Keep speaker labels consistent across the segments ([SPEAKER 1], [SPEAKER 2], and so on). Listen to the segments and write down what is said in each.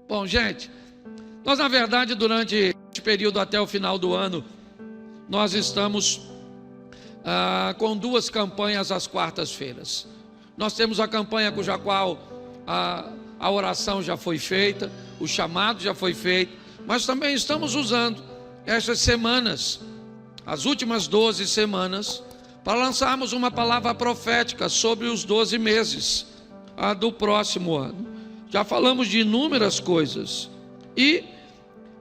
[SPEAKER 1] Bom, gente, nós na verdade durante este período até o final do ano, nós estamos com duas campanhas às quartas-feiras. Nós temos a campanha cuja qual a oração já foi feita, o chamado já foi feito, mas também estamos usando estas semanas, as últimas 12 semanas, para lançarmos uma palavra profética sobre os 12 meses do próximo ano. Já falamos de inúmeras coisas e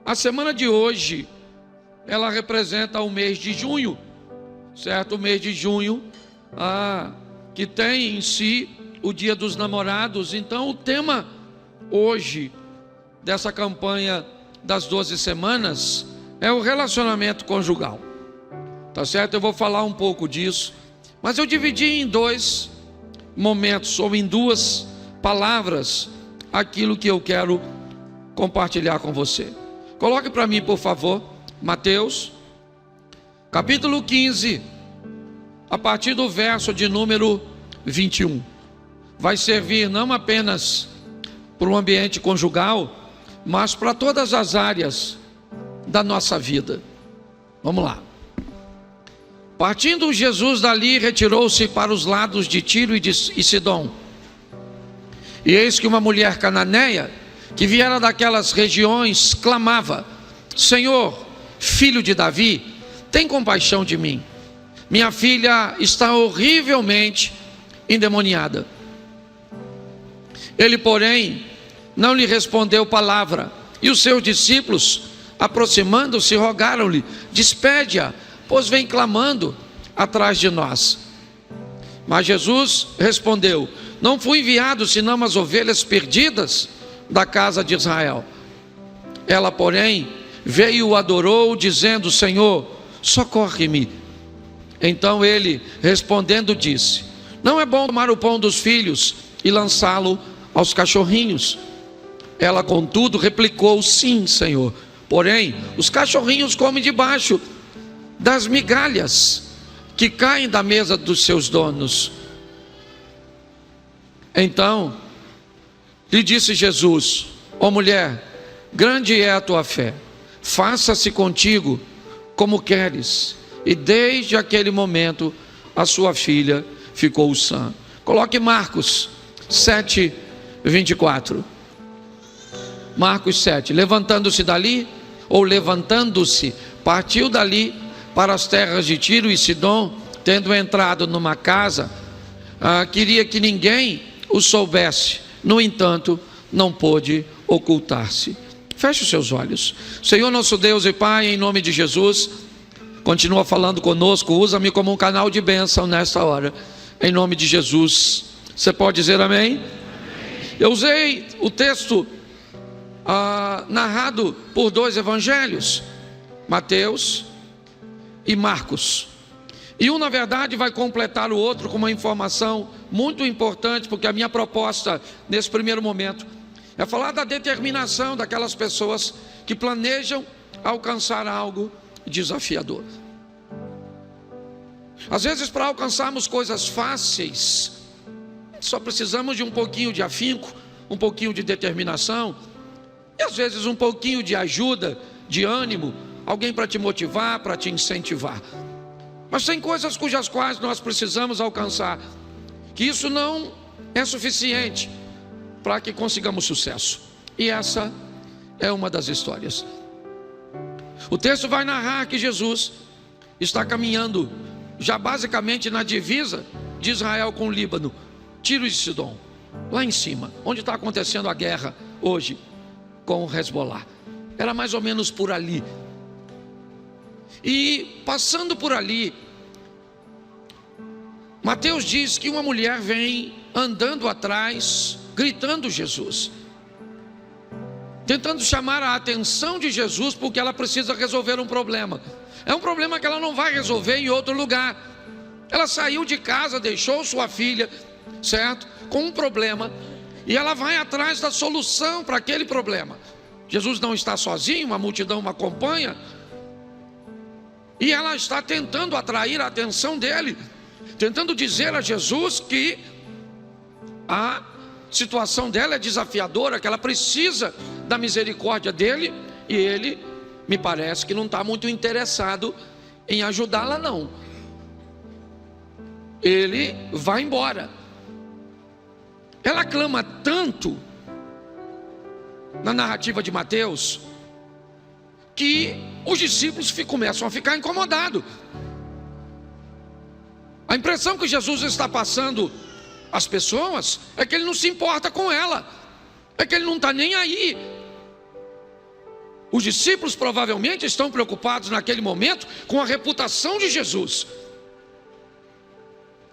[SPEAKER 1] a semana de hoje ela representa o mês de junho, certo? O mês de junho, que tem em si o Dia dos Namorados. Então o tema hoje dessa campanha das 12 semanas é o relacionamento conjugal, tá certo? Eu vou falar um pouco disso, mas eu dividi em dois momentos ou em duas palavras aquilo que eu quero compartilhar com você. Coloque para mim, por favor, Mateus capítulo 15, a partir do verso de número 21. Vai servir não apenas para o ambiente conjugal, mas para todas as áreas da nossa vida. Vamos lá. Partindo Jesus dali, retirou-se para os lados de Tiro e Sidom. E eis que uma mulher cananeia, que viera daquelas regiões, clamava: Senhor, filho de Davi, tem compaixão de mim. Minha filha está horrivelmente endemoniada. Ele, porém, não lhe respondeu palavra. E os seus discípulos, aproximando-se, rogaram-lhe: despede-a, pois vem clamando atrás de nós. Mas Jesus respondeu: não fui enviado senão as ovelhas perdidas da casa de Israel. Ela, porém, veio e o adorou, dizendo: Senhor, socorre-me. Então ele, respondendo, disse: não é bom tomar o pão dos filhos e lançá-lo aos cachorrinhos. Ela, contudo, replicou: sim, Senhor, porém os cachorrinhos comem debaixo das migalhas que caem da mesa dos seus donos. Então lhe disse Jesus: ó mulher, grande é a tua fé, faça-se contigo como queres. E desde aquele momento a sua filha ficou sã. Coloque Marcos 7, 24. Marcos 7. Levantando-se dali, ou levantando-se, partiu dali para as terras de Tiro e Sidom. Tendo entrado numa casa, queria que ninguém o soubesse. No entanto, não pôde ocultar-se. Feche os seus olhos. Senhor nosso Deus e Pai, em nome de Jesus, continua falando conosco. Usa-me como um canal de bênção nesta hora, em nome de Jesus. Você pode dizer amém? Eu usei o texto narrado por dois evangelhos, Mateus e Marcos, e um na verdade vai completar o outro com uma informação muito importante, porque a minha proposta nesse primeiro momento é falar da determinação daquelas pessoas que planejam alcançar algo desafiador. Às vezes, para alcançarmos coisas fáceis, só precisamos de um pouquinho de afinco, um pouquinho de determinação, e às vezes um pouquinho de ajuda, de ânimo, alguém para te motivar, para te incentivar. Mas tem coisas cujas quais nós precisamos alcançar, que isso não é suficiente para que consigamos sucesso. E essa é uma das histórias. O texto vai narrar que Jesus está caminhando já basicamente na divisa de Israel com o Líbano, Tiro e Sidom, lá em cima, onde está acontecendo a guerra hoje com o Hezbollah. Era mais ou menos por ali. E passando por ali, Mateus diz que uma mulher vem andando atrás, gritando Jesus, tentando chamar a atenção de Jesus, porque ela precisa resolver um problema. É um problema que ela não vai resolver em outro lugar. Ela saiu de casa, deixou sua filha, certo? Com um problema, e ela vai atrás da solução para aquele problema. Jesus não está sozinho, uma multidão o acompanha, e ela está tentando atrair a atenção dele, tentando dizer a Jesus que situação dela é desafiadora, que ela precisa da misericórdia dele, e ele, me parece que não está muito interessado em ajudá-la não. Ele vai embora. Ela clama tanto na narrativa de Mateus, que os discípulos começam a ficar incomodados. A impressão que Jesus está passando às pessoas é que ele não se importa com ela, é que ele não está nem aí. Os discípulos provavelmente estão preocupados naquele momento com a reputação de Jesus.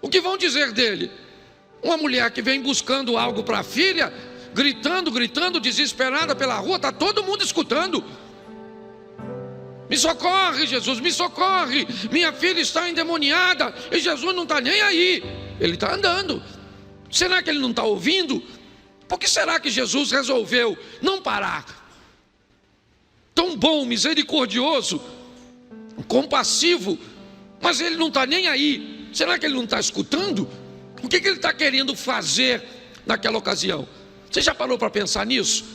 [SPEAKER 1] O que vão dizer dele? Uma mulher que vem buscando algo para a filha, gritando, desesperada pela rua, está todo mundo escutando. Me socorre, Jesus, me socorre, minha filha está endemoniada. E Jesus não está nem aí, ele está andando. Será que ele não está ouvindo? Por que será que Jesus resolveu não parar? Tão bom, misericordioso, compassivo, mas ele não está nem aí. Será que ele não está escutando? O que ele está querendo fazer naquela ocasião? Você já parou para pensar nisso?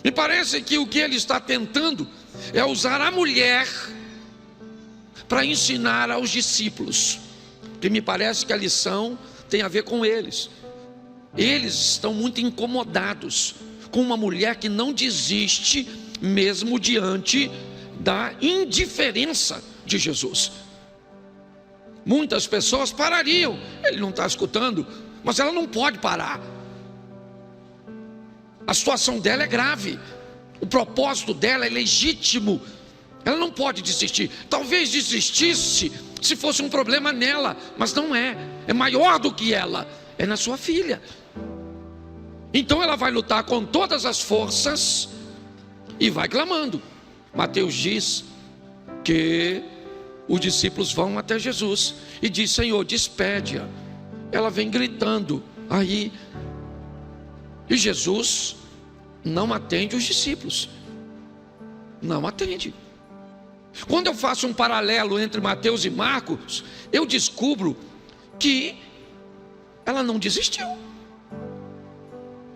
[SPEAKER 1] Me parece que o que ele está tentando é usar a mulher para ensinar aos discípulos, que me parece que a lição tem a ver com eles. Eles estão muito incomodados com uma mulher que não desiste mesmo diante da indiferença de Jesus. Muitas pessoas parariam, ele não está escutando, mas ela não pode parar. A situação dela é grave, o propósito dela é legítimo, ela não pode desistir. Talvez desistisse se fosse um problema nela, mas não é, é maior do que ela, é na sua filha. Então ela vai lutar com todas as forças e vai clamando. Mateus diz que os discípulos vão até Jesus e diz: Senhor, despede-a. Ela vem gritando aí, e Jesus não atende os discípulos, não atende. Quando eu faço um paralelo entre Mateus e Marcos, eu descubro que ela não desistiu.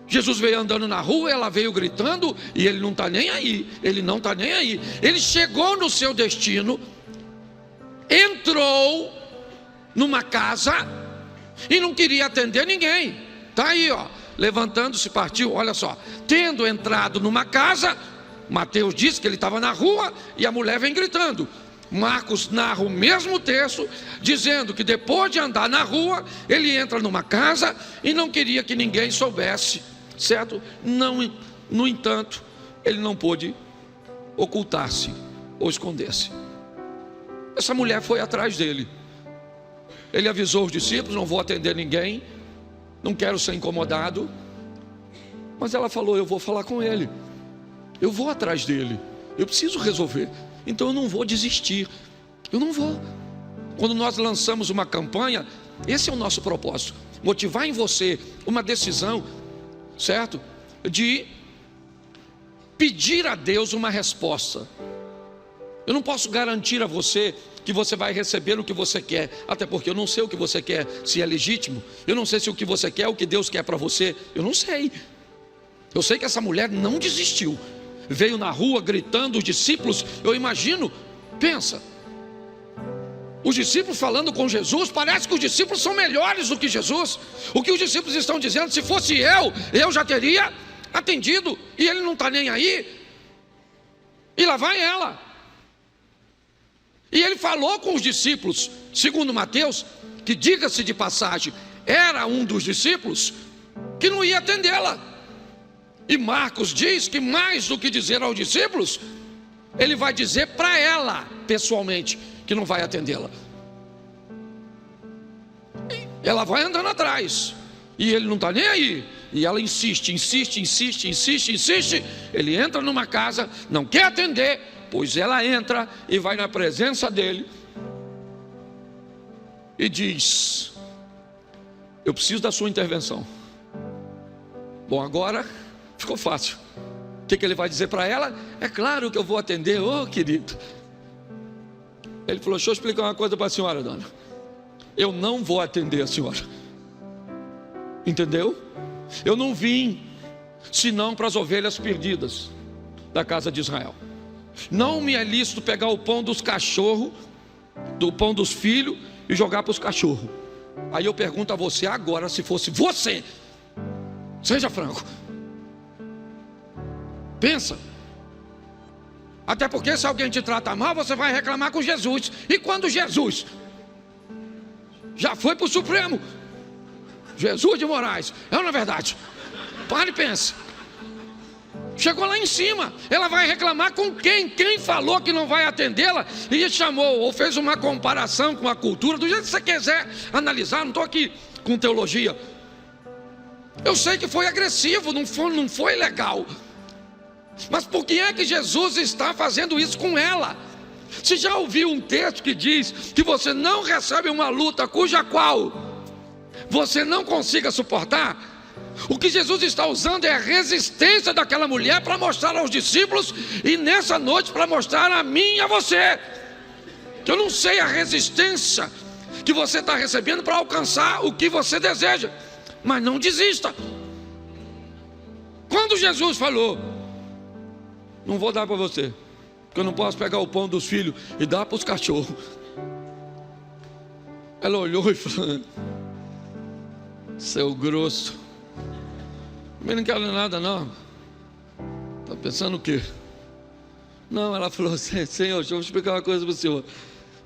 [SPEAKER 1] Jesus veio andando na rua, ela veio gritando, e ele não está nem aí, ele não está nem aí. Ele chegou no seu destino, entrou numa casa e não queria atender ninguém. Está aí, ó, levantando-se, partiu. Olha só, tendo entrado numa casa, Mateus diz que ele estava na rua e a mulher vem gritando. Marcos narra o mesmo texto, dizendo que depois de andar na rua, ele entra numa casa e não queria que ninguém soubesse, certo? Não, no entanto, ele não pôde ocultar-se ou esconder-se. Essa mulher foi atrás dele. Ele avisou os discípulos: não vou atender ninguém, não quero ser incomodado. Mas ela falou: eu vou falar com ele, eu vou atrás dele, eu preciso resolver, então eu não vou desistir, eu não vou. Quando nós lançamos uma campanha, esse é o nosso propósito: motivar em você uma decisão, certo? De pedir a Deus uma resposta. Eu não posso garantir a você que você vai receber o que você quer, até porque eu não sei o que você quer, se é legítimo. Eu não sei se o que você quer é o que Deus quer para você. Eu não sei. Eu sei que essa mulher não desistiu, veio na rua gritando. Os discípulos, eu imagino, pensa, os discípulos falando com Jesus, parece que os discípulos são melhores do que Jesus. O que os discípulos estão dizendo: se fosse eu já teria atendido, e ele não está nem aí, e lá vai ela. E ele falou com os discípulos, segundo Mateus, que, diga-se de passagem, era um dos discípulos que não ia atendê-la. E Marcos diz que, mais do que dizer aos discípulos, ele vai dizer para ela pessoalmente que não vai atendê-la. Ela vai andando atrás e ele não está nem aí. E ela insiste. Ele entra numa casa, não quer atender, pois ela entra e vai na presença dele e diz: eu preciso da sua intervenção. Bom, agora ficou fácil. O que ele vai dizer para ela? É claro que eu vou atender, ô querido. Ele falou: deixa eu explicar uma coisa para a senhora, dona. Eu não vou atender a senhora. Entendeu? Eu não vim senão para as ovelhas perdidas da casa de Israel. Não me é lícito pegar o pão dos cachorros, do pão dos filhos, e jogar para os cachorros. Aí eu pergunto a você agora, se fosse você, seja franco, pensa. Até porque se alguém te trata mal, você vai reclamar com Jesus. E quando Jesus já foi para o Supremo, Jesus de Moraes, é ou não é verdade? Pare e pense. Chegou lá em cima, ela vai reclamar com quem? Quem falou que não vai atendê-la e chamou, ou fez uma comparação com a cultura, do jeito que você quiser analisar, não estou aqui com teologia. Eu sei que foi agressivo, não foi legal. Mas por que é que Jesus está fazendo isso com ela? Você já ouviu um texto que diz que você não recebe uma luta cuja qual você não consiga suportar? O que Jesus está usando é a resistência daquela mulher para mostrar aos discípulos, e nessa noite para mostrar a mim e a você, que eu não sei a resistência que você está recebendo para alcançar o que você deseja, mas não desista. Quando Jesus falou, não vou dar para você, porque eu não posso pegar o pão dos filhos e dar para os cachorros, ela olhou e falou: seu grosso, eu não quero nada não. Está pensando o quê? Não, ela falou assim: Senhor, deixa eu explicar uma coisa para o senhor.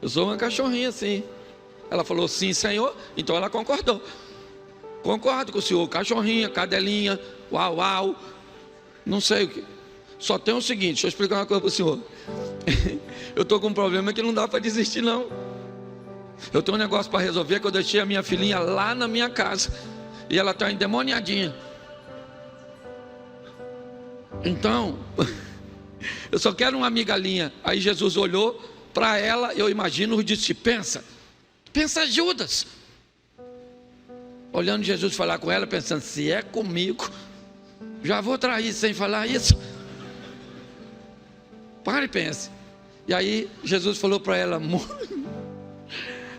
[SPEAKER 1] Eu sou uma cachorrinha sim. Ela falou: sim, Senhor. Então ela concordou. Concordo com o senhor, cachorrinha, cadelinha, uau, uau, não sei o que. Só tem o seguinte, deixa eu explicar uma coisa para o senhor. Eu estou com um problema que não dá para desistir não. Eu tenho um negócio para resolver, que eu deixei a minha filhinha lá na minha casa e ela está endemoniadinha. Então, eu só quero uma migalhinha. Aí Jesus olhou para ela, eu imagino, e disse: pensa Judas. Olhando Jesus falar com ela, pensando: se é comigo, já vou trair sem falar isso. Pare e pense. E aí Jesus falou para ela: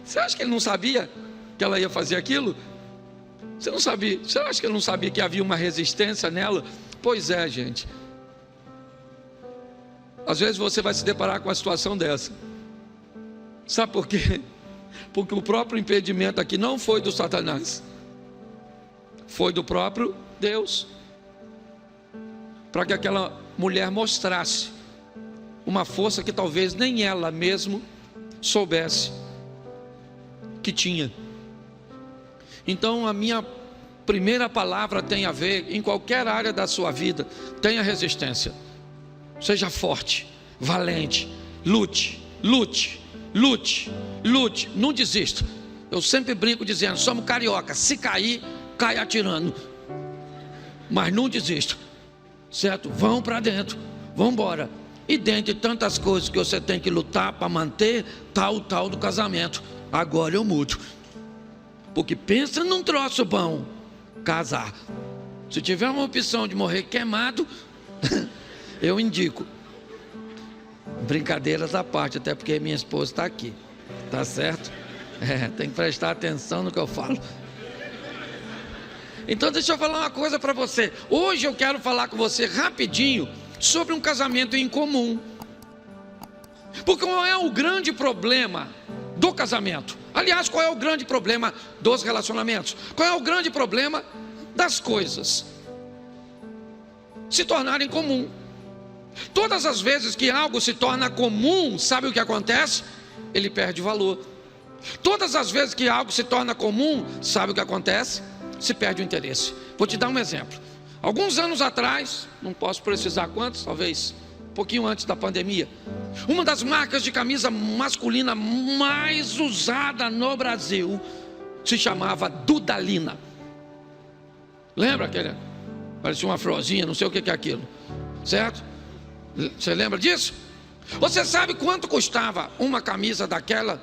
[SPEAKER 1] você acha que ele não sabia que ela ia fazer aquilo? Você não sabia? Você acha que ele não sabia que havia uma resistência nela? Pois é, gente. Às vezes você vai se deparar com uma situação dessa. Sabe por quê? Porque o próprio impedimento aqui não foi do Satanás, foi do próprio Deus, para que aquela mulher mostrasse uma força que talvez nem ela mesma soubesse que tinha. Então a minha primeira palavra tem a ver, em qualquer área da sua vida, tenha resistência, seja forte, valente, lute, não desista. Eu sempre brinco dizendo: somos carioca, se cair, cai atirando, mas não desista, certo? Vão para dentro, vão embora. E dentre tantas coisas que você tem que lutar para manter, tal do casamento. Agora eu mudo, porque pensa num troço bom, casar. Se tiver uma opção de morrer queimado, eu indico. Brincadeiras à parte, até porque minha esposa está aqui, tá certo? Tem que prestar atenção no que eu falo. Então deixa eu falar uma coisa para você. Hoje eu quero falar com você rapidinho sobre um casamento incomum. Porque qual é o grande problema do casamento? Aliás, qual é o grande problema dos relacionamentos? Qual é o grande problema das coisas se tornarem comum? Todas as vezes que algo se torna comum, sabe o que acontece? Ele perde valor. Todas as vezes que algo se torna comum, sabe o que acontece? Se perde o interesse. Vou te dar um exemplo. Alguns anos atrás, não posso precisar quantos, talvez um pouquinho antes da pandemia, uma das marcas de camisa masculina mais usada no Brasil se chamava Dudalina. Lembra aquele? Parecia uma florzinha, não sei o que é aquilo, certo? Você lembra disso? Você sabe quanto custava uma camisa daquela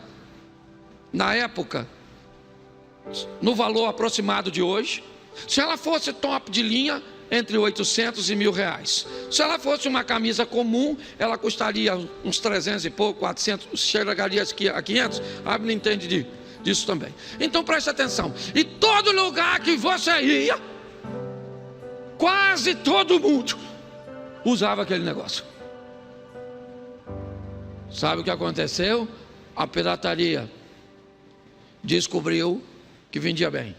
[SPEAKER 1] na época, no valor aproximado de hoje? Se ela fosse top de linha, entre 800 e R$1.000. Se ela fosse uma camisa comum, ela custaria uns 300 e pouco, 400, chegaria a 500. A Bíblia entende disso também. Então preste atenção. E todo lugar que você ia, Quase todo mundo usava aquele negócio. Sabe o que aconteceu? A pirataria descobriu que vendia bem.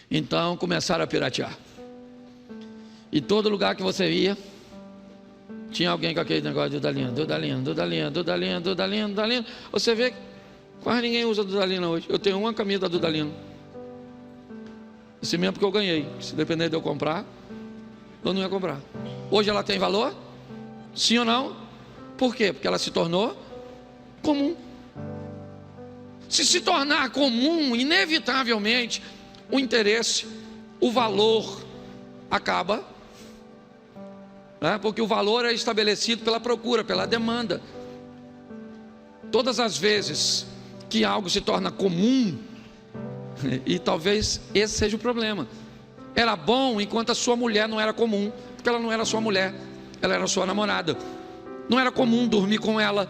[SPEAKER 1] Então começaram a piratear. E todo lugar que você ia, tinha alguém com aquele negócio de Dudalina, Dudalina, Dudalina, Dudalina, Dudalina, Dudalina. Você vê que quase ninguém usa Dudalina hoje. Eu tenho uma camisa da Dudalina. Esse mesmo porque eu ganhei. Se depender de eu comprar, eu não ia comprar. Hoje ela tem valor? Sim ou não? Por quê? Porque ela se tornou comum. Se tornar comum, inevitavelmente, o interesse, o valor acaba, né? Porque o valor é estabelecido pela procura, pela demanda. Todas as vezes que algo se torna comum, e talvez esse seja o problema. Era bom enquanto a sua mulher não era comum, porque ela não era sua mulher, ela era sua namorada. Não era comum dormir com ela,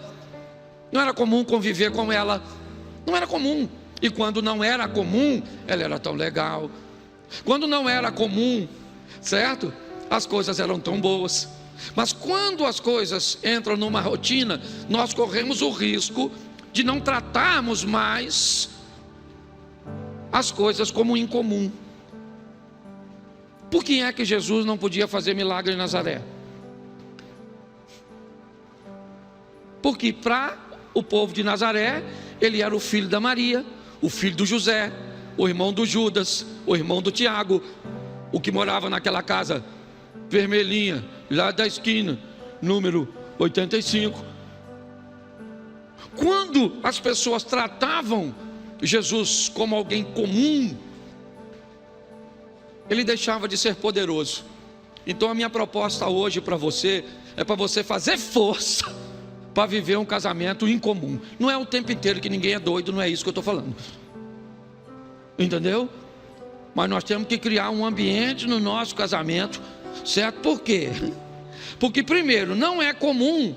[SPEAKER 1] não era comum conviver com ela, não era comum. E quando não era comum, ela era tão legal. Quando não era comum, certo? As coisas eram tão boas. Mas quando as coisas entram numa rotina, nós corremos o risco de não tratarmos mais as coisas como incomum. Por que é que Jesus não podia fazer milagre em Nazaré? Porque para o povo de Nazaré, ele era o filho da Maria, o filho do José, o irmão do Judas, o irmão do Tiago, o que morava naquela casa vermelhinha, lá da esquina, número 85. Quando as pessoas tratavam Jesus como alguém comum, ele deixava de ser poderoso. Então a minha proposta hoje para você é para você fazer força para viver um casamento incomum. Não é o tempo inteiro que ninguém é doido, não é isso que eu estou falando. Entendeu? Mas nós temos que criar um ambiente no nosso casamento, certo? Por quê? Porque primeiro, não é comum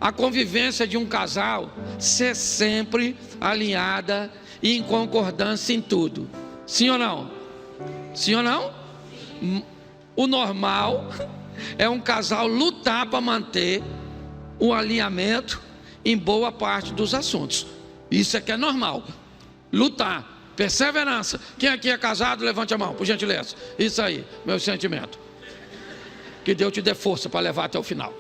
[SPEAKER 1] a convivência de um casal ser sempre alinhada e em concordância em tudo. Sim ou não? Sim ou não? O normal é um casal lutar para manter o alinhamento em boa parte dos assuntos. Isso é que é normal. Lutar, perseverança. Quem aqui é casado, levante a mão, por gentileza. Isso aí, meu sentimento. Que Deus te dê força para levar até o final.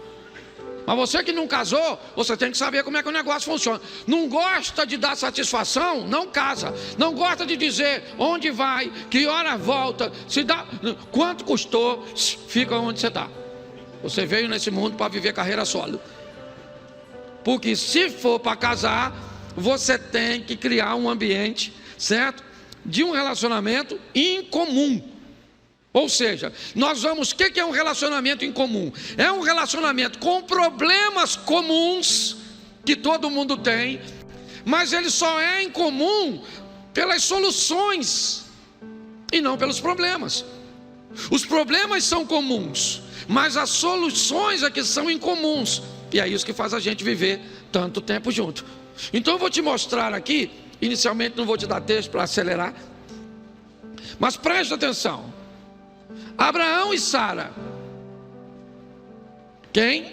[SPEAKER 1] Mas você que não casou, você tem que saber como é que o negócio funciona. Não gosta de dar satisfação, não casa. Não gosta de dizer onde vai, que hora volta, se dá, quanto custou, fica onde você está. Você veio nesse mundo para viver carreira solo. Porque se for para casar, você tem que criar um ambiente, certo? De um relacionamento incomum. Ou seja, nós vamos, o que é um relacionamento incomum? É um relacionamento com problemas comuns, que todo mundo tem, mas ele só é incomum pelas soluções, e não pelos problemas. Os problemas são comuns, mas as soluções é que são incomuns. E é isso que faz a gente viver tanto tempo junto. Então eu vou te mostrar aqui. Inicialmente não vou te dar texto para acelerar, mas preste atenção. Abraão e Sara. Quem?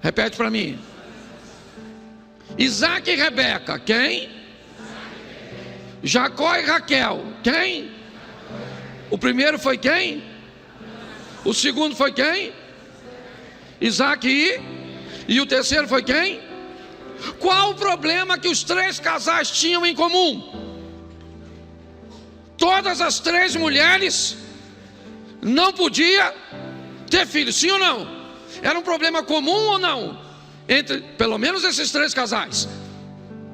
[SPEAKER 1] Repete para mim. Isaac e Rebeca. Quem? Jacó e Raquel. Quem? O primeiro foi quem? O segundo foi quem? Isaac e o terceiro foi quem? Qual o problema que os três casais tinham em comum? Todas as três mulheres não podiam ter filhos, sim ou não? Era um problema comum ou não? Entre pelo menos esses três casais.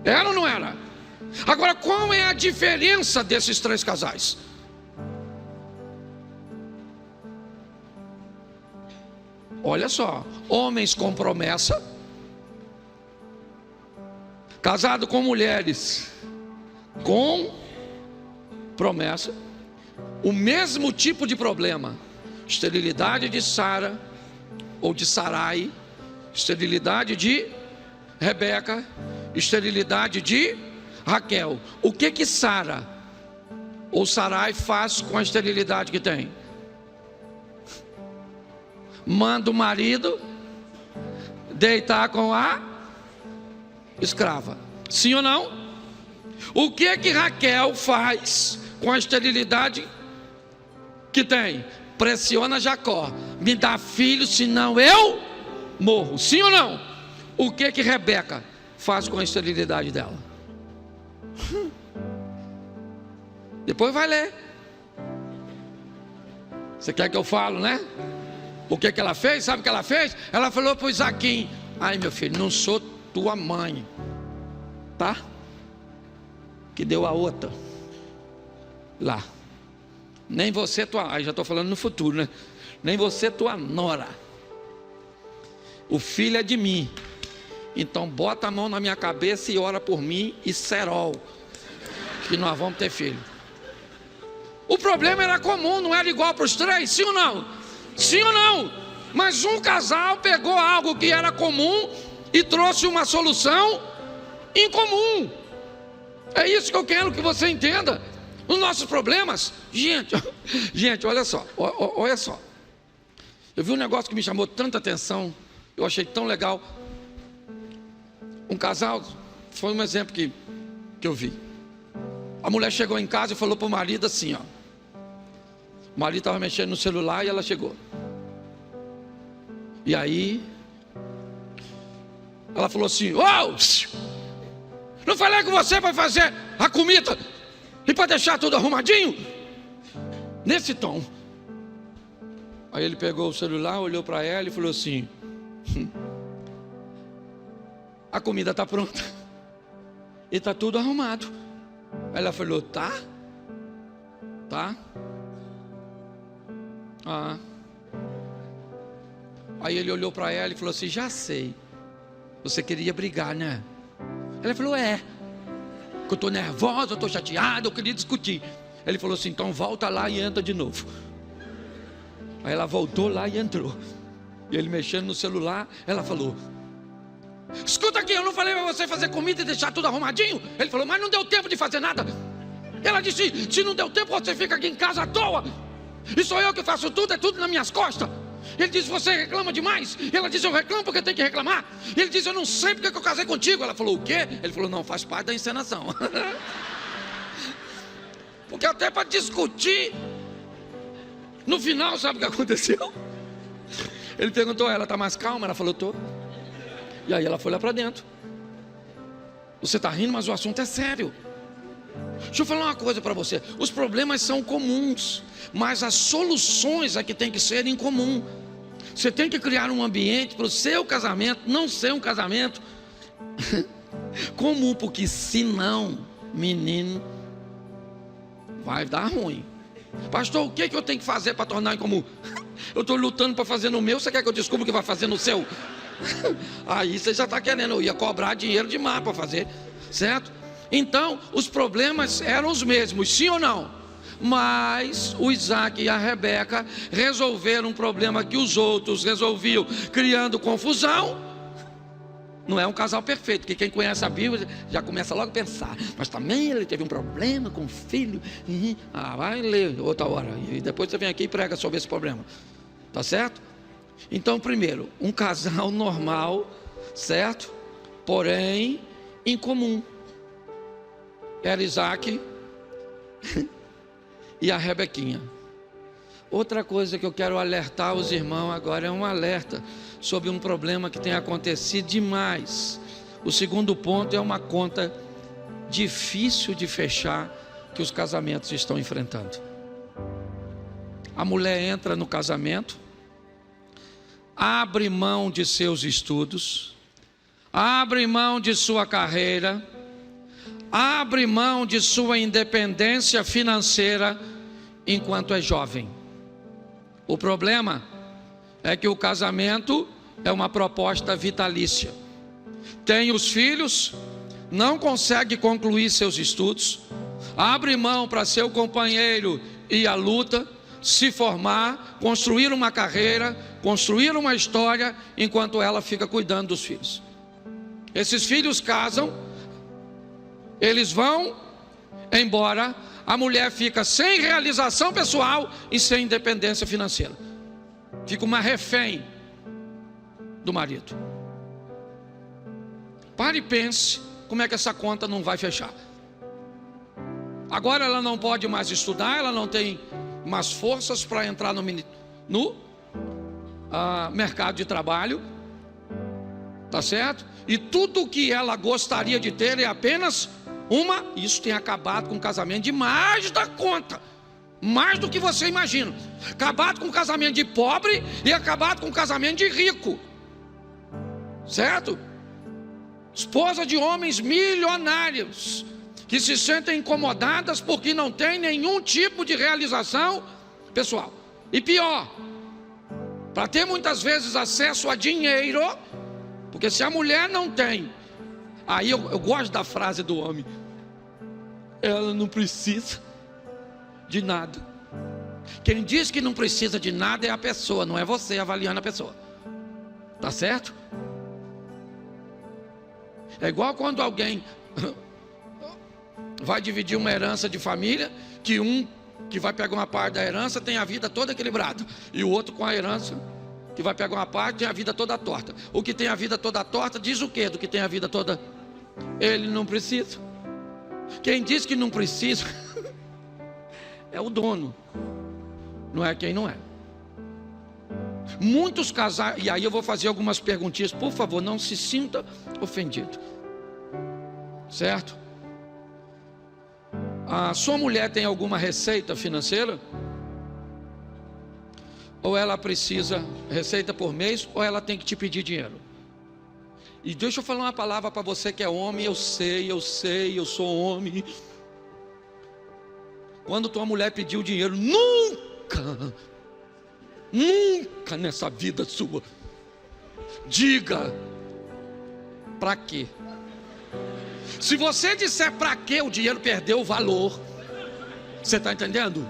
[SPEAKER 1] Era ou não era? Agora, qual é a diferença desses três casais? Olha só, homens com promessa, casado com mulheres com promessa, o mesmo tipo de problema: esterilidade de Sara ou de Sarai, esterilidade de Rebeca, esterilidade de Raquel. O que Sara Ou Sarai faz com a esterilidade que tem? Manda o marido deitar com a escrava. Sim ou não? O que Raquel faz com a esterilidade que tem? Pressiona Jacó: me dá filho, senão eu morro. Sim ou não? O que Rebeca faz com a esterilidade dela? Depois vai ler. Você quer que eu falo, né? O que ela fez? Sabe o que ela fez? Ela falou para o Isaquim: ai, meu filho, não sou tua mãe, tá? Que deu a outra lá. Nem você tua... Aí já estou falando no futuro, né? Nem você tua nora. O filho é de mim. Então bota a mão na minha cabeça e ora por mim e serol, que nós vamos ter filho. O problema era comum, não era igual para os três, sim ou não? Sim ou não? Mas um casal pegou algo que era comum e trouxe uma solução incomum. É isso que eu quero que você entenda. Os nossos problemas, gente, olha só, olha só. Eu vi um negócio que me chamou tanta atenção, eu achei tão legal. Um casal, foi um exemplo que eu vi. A mulher chegou em casa e falou para o marido assim, ó. O marido estava mexendo no celular e ela chegou. E aí ela falou assim: "Ô, não falei com você para fazer a comida e para deixar tudo arrumadinho?" Nesse tom. Aí ele pegou o celular, olhou para ela e falou assim: "A comida está pronta e está tudo arrumado." Ela falou: "Tá? Tá? Ah." Aí ele olhou para ela e falou assim: "Já sei, você queria brigar, né?" Ela falou: "É, que eu estou nervosa, eu estou chateada, eu queria discutir." Ele falou assim: "Então volta lá e entra de novo." Aí ela voltou lá e entrou. E ele mexendo no celular, ela falou: "Escuta aqui, eu não falei para você fazer comida e deixar tudo arrumadinho?" Ele falou: "Mas não deu tempo de fazer nada." Ela disse: "Se não deu tempo, você fica aqui em casa à toa. E sou eu que faço tudo, é tudo nas minhas costas." Ele disse: "Você reclama demais." Ela disse: "Eu reclamo porque tem que reclamar." Ele disse: "Eu não sei porque eu casei contigo." Ela falou: "O quê?" Ele falou: "Não, faz parte da encenação." Porque até para discutir, no final, sabe o que aconteceu? Ele perguntou a ela: "Está mais calma?" Ela falou: "Tô." E aí ela foi lá para dentro. Você está rindo, mas o assunto é sério. Deixa eu falar uma coisa para você: os problemas são comuns, mas as soluções é que tem que ser em comum. Você tem que criar um ambiente para o seu casamento não ser um casamento comum, porque senão, menino, vai dar ruim. "Pastor, o que eu tenho que fazer para tornar em comum?" "Eu estou lutando para fazer no meu, você quer que eu descubra o que vai fazer no seu?" Aí você já está querendo, eu ia cobrar dinheiro demais para fazer, certo? Então, os problemas eram os mesmos, sim ou não? Mas o Isaac e a Rebeca resolveram um problema que os outros resolviam, criando confusão. Não é um casal perfeito, porque quem conhece a Bíblia já começa logo a pensar: mas também ele teve um problema com o filho. Vai ler outra hora, e depois você vem aqui e prega sobre esse problema. Tá certo? Então, primeiro, um casal normal, certo? Porém, incomum. Era Isaac e a Rebequinha. Outra coisa que eu quero alertar os irmãos agora, é um alerta sobre um problema que tem acontecido demais. O segundo ponto é uma conta difícil de fechar que os casamentos estão enfrentando. A mulher entra no casamento, abre mão de seus estudos, abre mão de sua carreira, abre mão de sua independência financeira enquanto é jovem. O problema é que o casamento é uma proposta vitalícia. Tem os filhos, não consegue concluir seus estudos, abre mão para seu companheiro ir à luta, se formar, construir uma carreira, construir uma história, enquanto ela fica cuidando dos filhos. Esses filhos casam, eles vão embora, a mulher fica sem realização pessoal e sem independência financeira. Fica uma refém do marido. Pare e pense como é que essa conta não vai fechar. Agora ela não pode mais estudar, ela não tem mais forças para entrar no mercado de trabalho, tá certo? E tudo que ela gostaria de ter é apenas isso tem acabado com o casamento de mais da conta, mais do que você imagina. Acabado com o casamento de pobre e acabado com o casamento de rico, certo? Esposa de homens milionários que se sentem incomodadas porque não tem nenhum tipo de realização pessoal. E pior, para ter muitas vezes acesso a dinheiro, porque se a mulher não tem, aí eu gosto da frase do homem: ela não precisa de nada. Quem diz que não precisa de nada é a pessoa, não é você avaliando a pessoa, tá certo? É igual quando alguém vai dividir uma herança de família, que um que vai pegar uma parte da herança tem a vida toda equilibrada, e o outro com a herança que vai pegar uma parte tem a vida toda torta. O que tem a vida toda torta diz o quê do que tem a vida toda? Ele não precisa. Quem diz que não precisa é o dono, não é quem não é. Muitos casais, e aí eu vou fazer algumas perguntinhas, por favor, não se sinta ofendido, certo? A sua mulher tem alguma receita financeira? Ou ela precisa, receita por mês, ou ela tem que te pedir dinheiro? E deixa eu falar uma palavra para você que é homem, eu sei, eu sou homem. Quando tua mulher pediu dinheiro, nunca nessa vida sua diga para quê. Se você disser para quê, o dinheiro perdeu o valor. Você está entendendo?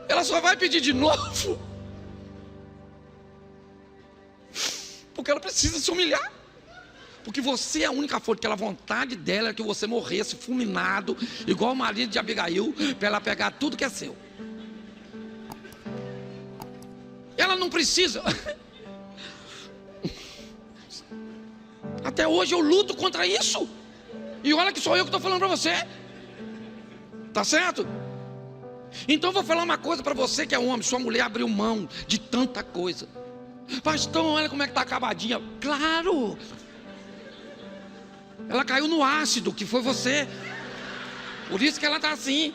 [SPEAKER 1] Ela só vai pedir de novo porque ela precisa se humilhar, porque você é a única fonte. Aquela vontade dela é que você morresse fulminado, igual o marido de Abigail, para ela pegar tudo que é seu. Ela não precisa. Até hoje eu luto contra isso, e olha que sou eu que estou falando para você, tá certo? Então vou falar uma coisa para você que é homem. Sua mulher abriu mão de tanta coisa. Pastor, olha como é que está acabadinha. Claro, ela caiu no ácido, que foi você. Por isso que ela está assim.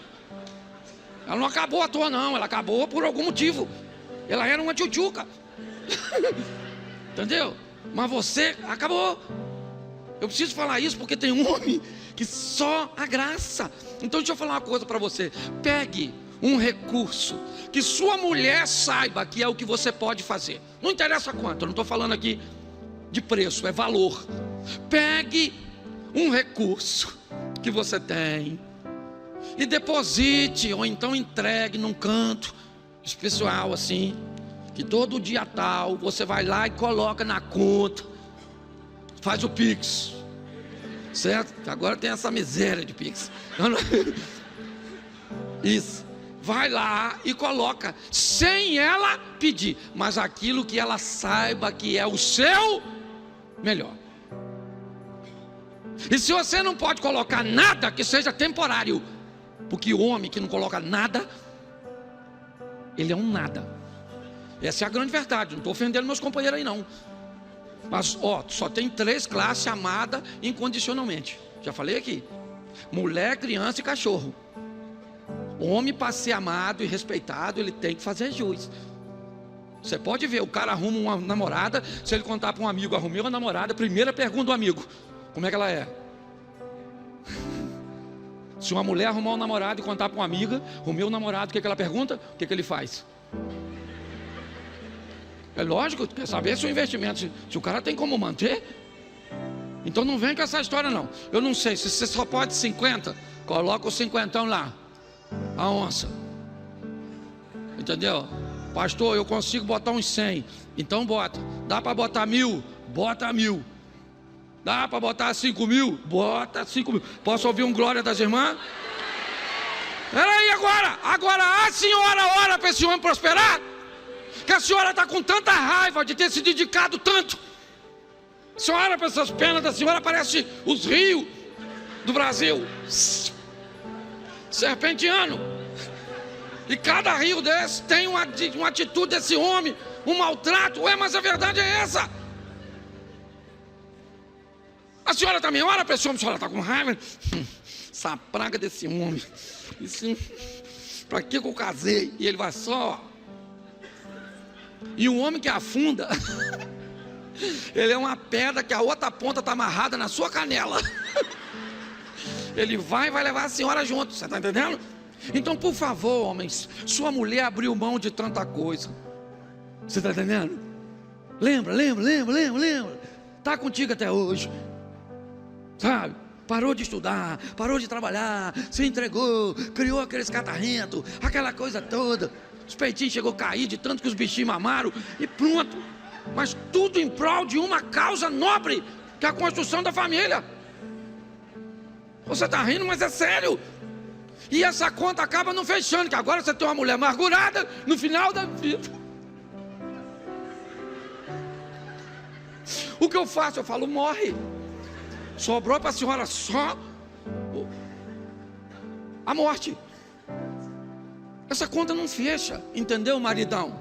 [SPEAKER 1] Ela não acabou à toa não, ela acabou por algum motivo. Ela era uma tchutchuca. Entendeu? Mas você acabou. Eu preciso falar isso porque tem um homem que só a graça. Então deixa eu falar uma coisa para você. Pegue um recurso que sua mulher saiba que é o que você pode fazer. Não interessa quanto, eu não estou falando aqui de preço, é valor. Pegue um recurso que você tem e deposite, ou então entregue num canto especial assim, que todo dia tal você vai lá e coloca na conta, faz o Pix, certo? Agora tem essa miséria de Pix. Isso, vai lá e coloca, sem ela pedir, mas aquilo que ela saiba que é o seu melhor. E se você não pode colocar nada, que seja temporário, porque o homem que não coloca nada, ele é um nada. Essa é a grande verdade. Não estou ofendendo meus companheiros aí não. Mas só tem 3 classes amadas incondicionalmente. Já falei aqui: mulher, criança e cachorro. O homem, para ser amado e respeitado, ele tem que fazer jus. Você pode ver, o cara arruma uma namorada. Se ele contar para um amigo: arrumei uma namorada, primeira pergunta do amigo: como é que ela é? Se uma mulher arrumar um namorado e contar para uma amiga: arrumei um namorado, o que ela pergunta? O que ele faz? É lógico, quer saber se o investimento, se o cara tem como manter. Então não vem com essa história não. Eu não sei, se você só pode 50, coloca o 50 lá, a onça. Entendeu? Pastor, eu consigo botar uns 100, então bota. Dá para botar 1000? Bota 1000. Dá para botar 5 mil? Bota 5 mil. Posso ouvir um glória das irmãs? Peraí, agora a senhora ora para esse homem prosperar? Que a senhora está com tanta raiva de ter se dedicado tanto. A senhora olha para essas pernas da senhora, parece os rios do Brasil, serpentiano. E cada rio desse tem uma atitude desse homem, um maltrato. Ué, mas a verdade é essa. A senhora também ora para esse homem, a senhora está com raiva. Essa praga desse homem. Para que eu casei? E ele vai só. E um homem que afunda, ele é uma pedra que a outra ponta está amarrada na sua canela. Ele vai levar a senhora junto, você está entendendo? Então, por favor, homens, sua mulher abriu mão de tanta coisa. Você está entendendo? Lembra. Está contigo até hoje. Sabe? Parou de estudar, parou de trabalhar, se entregou, criou aqueles catarrentos, aquela coisa toda. Os peitinhos chegou a cair de tanto que os bichinhos mamaram e pronto. Mas tudo em prol de uma causa nobre, que é a construção da família. Você está rindo, mas é sério. E essa conta acaba não fechando, que agora você tem uma mulher amargurada no final da vida. O que eu faço? Eu falo, morre. Sobrou para a senhora só a morte. Essa conta não fecha, entendeu, maridão?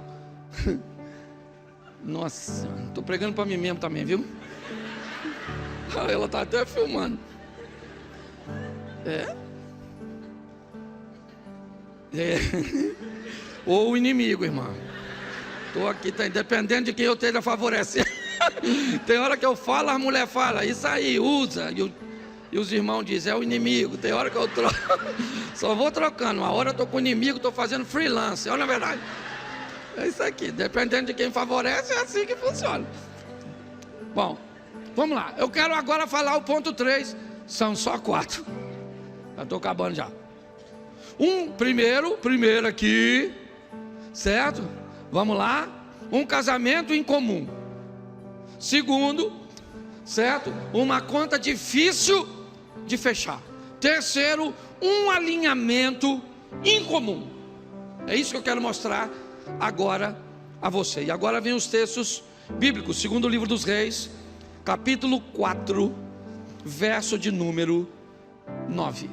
[SPEAKER 1] Nossa, estou pregando para mim mesmo também, viu? Ela está até filmando. É. Ou o inimigo, irmão. Estou aqui, tá, independente de quem eu esteja favorecendo. Tem hora que eu falo, a mulher fala, isso aí, usa. E os irmãos dizem, é o inimigo. Tem hora que eu troco. Só vou trocando. Uma hora eu estou com o inimigo, estou fazendo freelance. Olha a verdade. É isso aqui. Dependendo de quem favorece, é assim que funciona. Bom, vamos lá. Eu quero agora falar o ponto 3. São só 4. Já estou acabando já. Primeiro aqui. Certo? Vamos lá. Um casamento em comum. Segundo, certo? Uma conta difícil de fechar. Terceiro, um alinhamento incomum. É isso que eu quero mostrar agora a você. E agora vem os textos bíblicos. Segundo o livro dos Reis, capítulo 4, verso de número 9.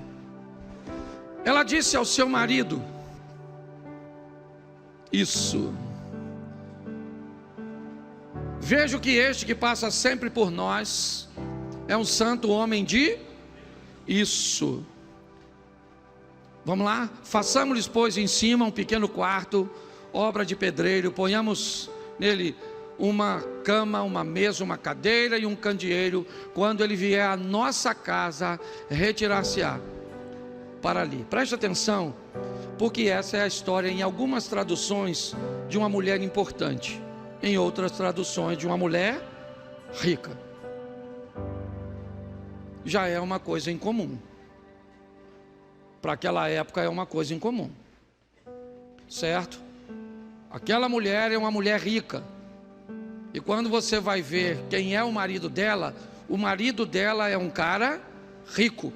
[SPEAKER 1] Ela disse ao seu marido: isso. Vejo que este que passa sempre por nós é um santo homem de isso. Vamos lá? Façamos-lhes, pois, em cima um pequeno quarto, obra de pedreiro, ponhamos nele uma cama, uma mesa, uma cadeira e um candeeiro. Quando ele vier à nossa casa, retirar-se-á para ali. Preste atenção, porque essa é a história em algumas traduções de uma mulher importante. Em outras traduções, de uma mulher rica. Já é uma coisa incomum. Para aquela época é uma coisa incomum. Certo? Aquela mulher é uma mulher rica. E quando você vai ver quem é o marido dela é um cara rico.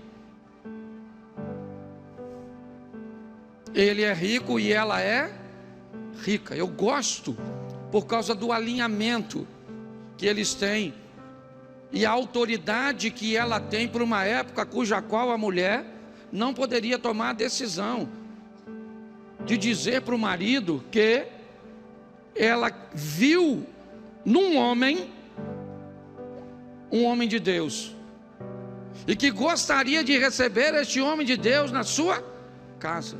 [SPEAKER 1] Ele é rico e ela é rica. Eu gosto por causa do alinhamento que eles têm e a autoridade que ela tem para uma época cuja qual a mulher não poderia tomar a decisão de dizer para o marido que ela viu num homem um homem de Deus e que gostaria de receber este homem de Deus na sua casa.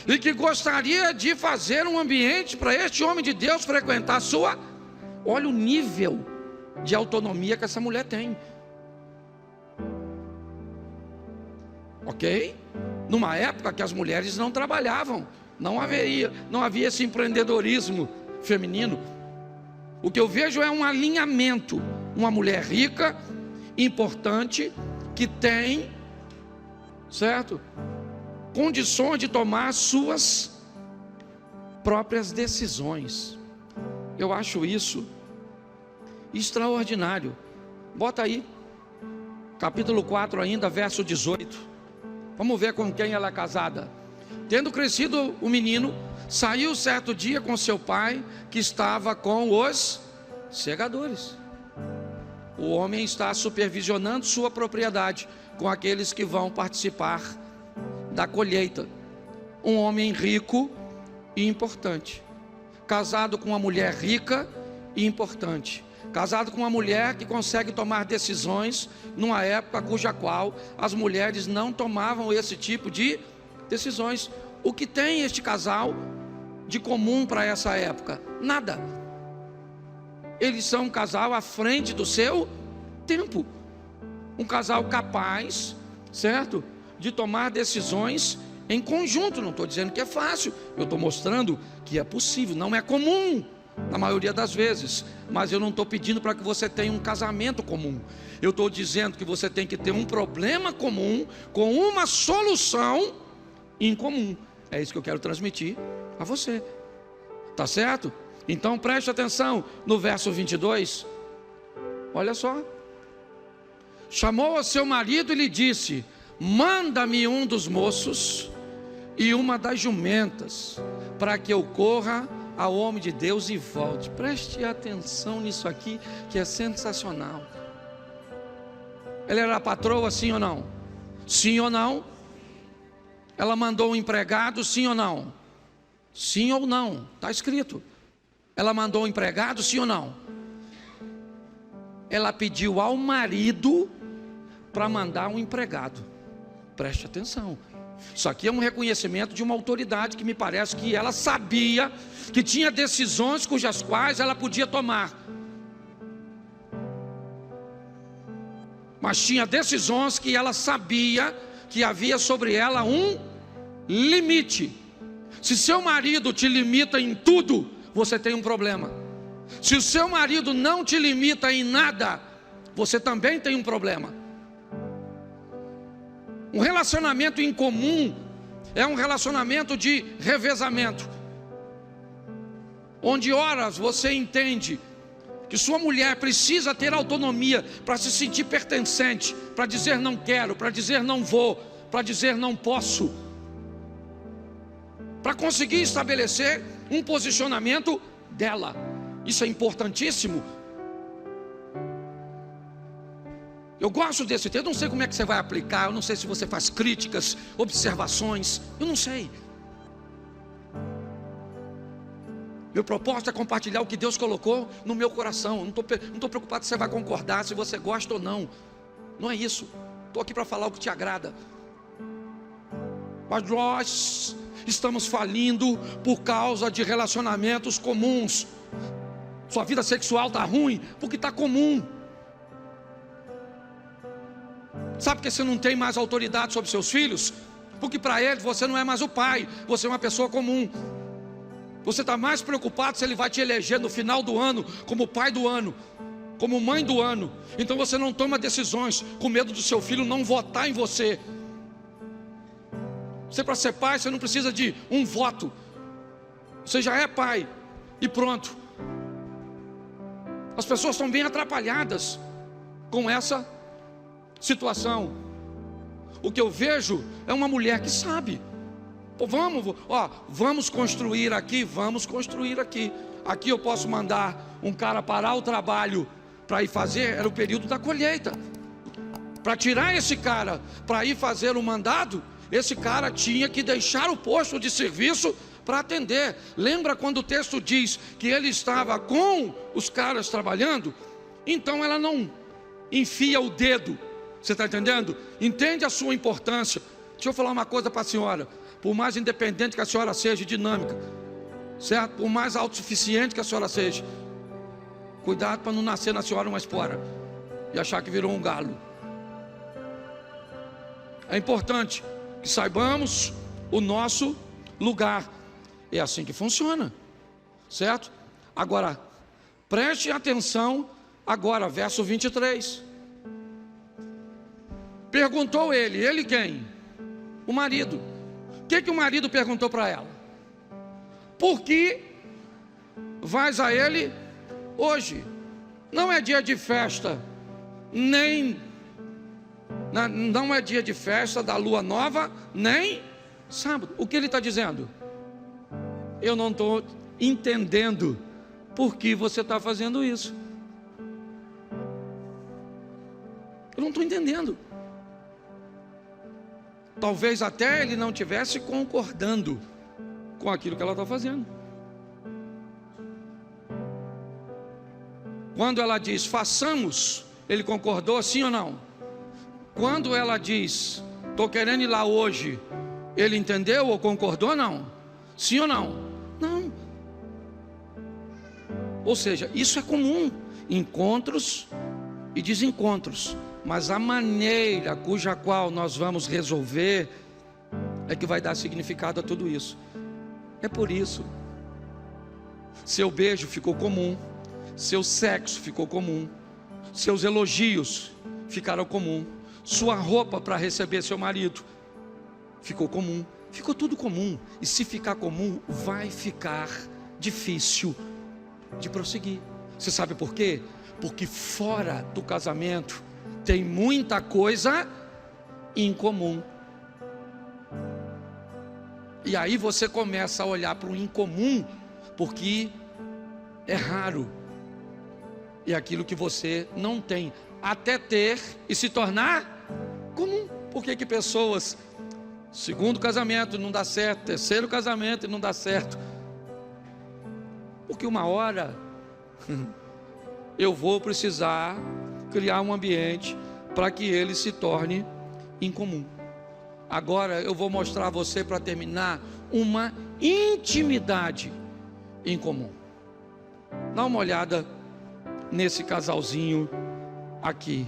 [SPEAKER 1] E que gostaria de fazer um ambiente para este homem de Deus frequentar a sua. Olha o nível de autonomia que essa mulher tem. Ok? Numa época que as mulheres não trabalhavam, não havia esse empreendedorismo feminino. O que eu vejo é um alinhamento. Uma mulher rica, importante, que tem, certo? Condições de tomar suas próprias decisões. Eu acho isso extraordinário. Bota aí, capítulo 4 ainda, verso 18. Vamos ver com quem ela é casada. Tendo crescido o menino, saiu certo dia com seu pai, que estava com os segadores. O homem está supervisionando sua propriedade com aqueles que vão participar da colheita. Um homem rico e importante, casado com uma mulher rica e importante, casado com uma mulher que consegue tomar decisões numa época cuja qual as mulheres não tomavam esse tipo de decisões. O que tem este casal de comum para essa época? Nada. Eles são um casal à frente do seu tempo, um casal capaz, certo, de tomar decisões em conjunto. Não estou dizendo que é fácil, eu estou mostrando que é possível. Não é comum na maioria das vezes, mas eu não estou pedindo para que você tenha um casamento comum. Eu estou dizendo que você tem que ter um problema comum com uma solução em comum. É isso que eu quero transmitir a você, tá certo? Então preste atenção no verso 22. Olha só. Chamou ao seu marido e lhe disse: manda-me um dos moços e uma das jumentas, para que eu corra ao homem de Deus e volte. Preste atenção nisso aqui, que é sensacional. Ela era a patroa, sim ou não? Sim ou não? Ela mandou um empregado, sim ou não? Sim ou não? Está escrito. Ela mandou um empregado, sim ou não? Ela pediu ao marido para mandar um empregado. Preste atenção. Isso aqui é um reconhecimento de uma autoridade que me parece que ela sabia que tinha decisões cujas quais ela podia tomar, mas tinha decisões que ela sabia que havia sobre ela um limite. Se seu marido te limita em tudo, você tem um problema. Se o seu marido não te limita em nada, você também tem um problema. Um relacionamento em comum é um relacionamento de revezamento, onde horas você entende que sua mulher precisa ter autonomia para se sentir pertencente, para dizer não quero, para dizer não vou, para dizer não posso, para conseguir estabelecer um posicionamento dela. Isso é importantíssimo. Eu gosto desse texto. Eu não sei como é que você vai aplicar, eu não sei se você faz críticas, observações, eu não sei. Meu propósito é compartilhar o que Deus colocou no meu coração. Eu não estou preocupado se você vai concordar, se você gosta ou não. Não é isso. Estou aqui para falar o que te agrada. Mas nós estamos falindo por causa de relacionamentos comuns. Sua vida sexual está ruim porque está comum. Sabe por que você não tem mais autoridade sobre seus filhos? Porque para eles você não é mais o pai, você é uma pessoa comum. Você está mais preocupado se ele vai te eleger no final do ano como pai do ano, como mãe do ano. Então você não toma decisões com medo do seu filho não votar em você. Você, para ser pai, você não precisa de um voto. Você já é pai e pronto. As pessoas estão bem atrapalhadas com essa situação. O que eu vejo é uma mulher que sabe. Pô, vamos construir aqui, vamos construir aqui. Aqui eu posso mandar um cara parar o trabalho para ir fazer. Era o período da colheita. Para tirar esse cara para ir fazer o mandado, esse cara tinha que deixar o posto de serviço para atender. Lembra quando o texto diz que ele estava com os caras trabalhando? Então ela não enfia o dedo. Você está entendendo? Entende a sua importância. Deixa eu falar uma coisa para a senhora. Por mais independente que a senhora seja, dinâmica, certo? Por mais autossuficiente que a senhora seja, cuidado para não nascer na senhora uma espora e achar que virou um galo. É importante que saibamos o nosso lugar. É assim que funciona, certo? Agora, preste atenção agora, verso 23. Perguntou ele quem? O marido. O que o marido perguntou para ela? Por que vais a ele hoje? Não é dia de festa, nem Não é dia de festa da lua nova, nem sábado. O que ele está dizendo? Eu não estou entendendo por que você está fazendo isso. Eu não estou entendendo. Talvez até ele não estivesse concordando com aquilo que ela está fazendo. Quando ela diz façamos, ele concordou, sim ou não? Quando ela diz estou querendo ir lá hoje, ele entendeu ou concordou ou não? Sim ou não? Não. Ou seja, isso é comum, encontros e desencontros, mas a maneira cuja qual nós vamos resolver é que vai dar significado a tudo isso. É por isso, seu beijo ficou comum, seu sexo ficou comum, seus elogios ficaram comum, sua roupa para receber seu marido ficou comum, ficou tudo comum. E se ficar comum, vai ficar difícil de prosseguir. Você sabe por quê? Porque fora do casamento tem muita coisa incomum. E aí você começa a olhar para o incomum, porque é raro. E aquilo que você não tem, até ter e se tornar comum. Por que pessoas, segundo casamento não dá certo, terceiro casamento não dá certo? Porque uma hora eu vou precisar criar um ambiente para que ele se torne incomum. Agora eu vou mostrar a você, para terminar, uma intimidade em comum. Dá uma olhada nesse casalzinho aqui.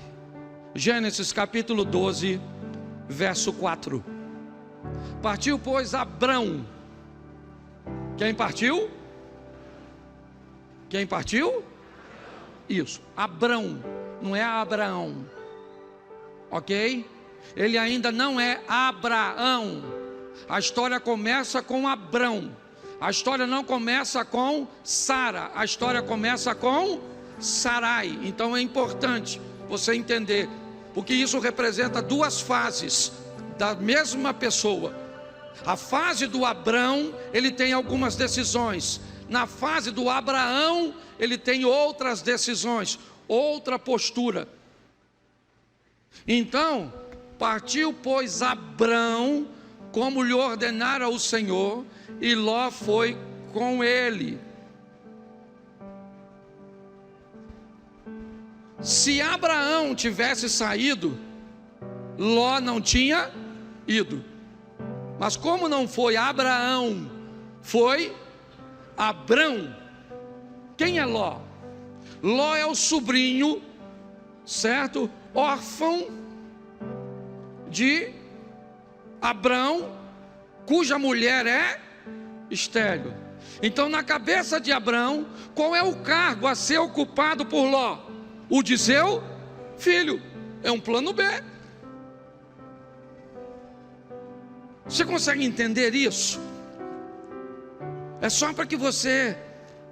[SPEAKER 1] Gênesis capítulo 12, verso 4. Partiu, pois, Abrão. Quem partiu? Quem partiu? Isso, Abrão, não é Abraão. Ok? Ele ainda não é Abraão. A história começa com Abrão. A história não começa com Sara. A história começa com Sarai. Então é importante você entender, porque isso representa duas fases da mesma pessoa. A fase do Abrão, ele tem algumas decisões. Na fase do Abraão, ele tem outras decisões, outra postura. Então, partiu, pois, Abrão, como lhe ordenara o Senhor, e Ló foi com ele. Se Abraão tivesse saído, Ló não tinha ido. Mas como não foi Abraão, foi Abrão. Quem é Ló? Ló é o sobrinho, certo? Órfão de Abrão, cuja mulher é estéril. Então, na cabeça de Abrão, qual é o cargo a ser ocupado por Ló? O de seu filho. É um plano B. Você consegue entender isso? É só para que você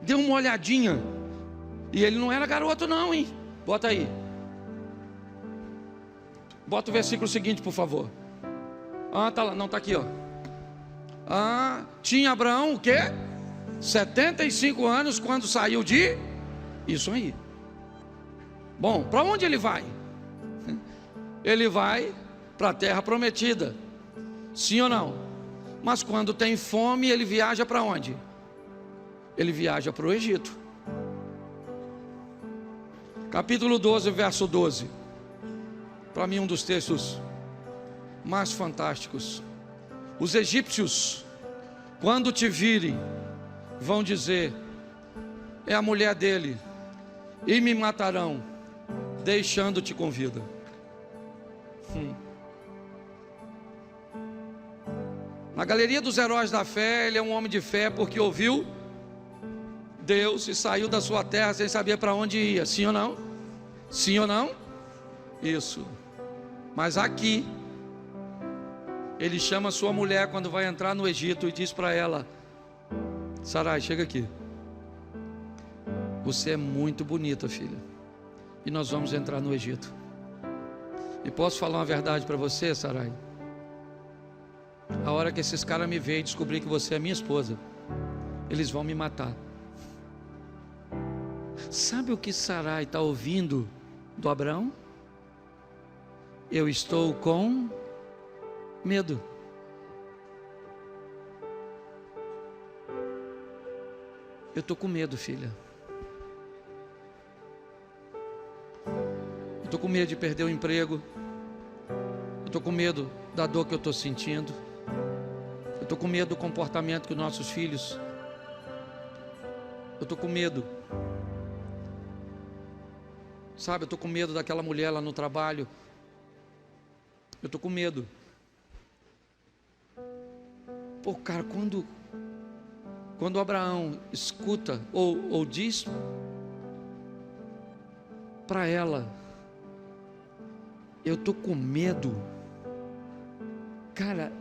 [SPEAKER 1] dê uma olhadinha. E ele não era garoto não, hein? Bota aí. Bota o versículo seguinte, por favor. Tá lá, não, tá aqui, ó. Tinha Abraão o quê? 75 anos quando saiu de... Isso aí. Bom, para onde ele vai? Ele vai para a terra prometida. Sim ou não? Mas quando tem fome, ele viaja para onde? Ele viaja para o Egito. Capítulo 12, verso 12. Para mim, um dos textos mais fantásticos. Os egípcios, quando te virem, vão dizer: é a mulher dele, e me matarão, deixando-te com vida. Na galeria dos heróis da fé, ele é um homem de fé porque ouviu Deus e saiu da sua terra sem saber para onde ia. Sim ou não? Sim ou não? Isso. Mas aqui, ele chama sua mulher quando vai entrar no Egito e diz para ela: Sarai, chega aqui. Você é muito bonita, filha, e nós vamos entrar no Egito. E posso falar uma verdade para você, Sarai? A hora que esses caras me verem e descobrir que você é minha esposa, eles vão me matar. Sabe o que Sarai está ouvindo do Abraão? Eu estou com medo. Eu estou com medo, filha. Eu estou com medo de perder o emprego. Eu estou com medo da dor que eu estou sentindo. Eu estou com medo do comportamento que os nossos filhos. Eu estou com medo. Sabe, eu estou com medo daquela mulher lá no trabalho. Eu estou com medo. Pô, cara, quando Abraão escuta ou diz para ela, eu estou com medo, cara,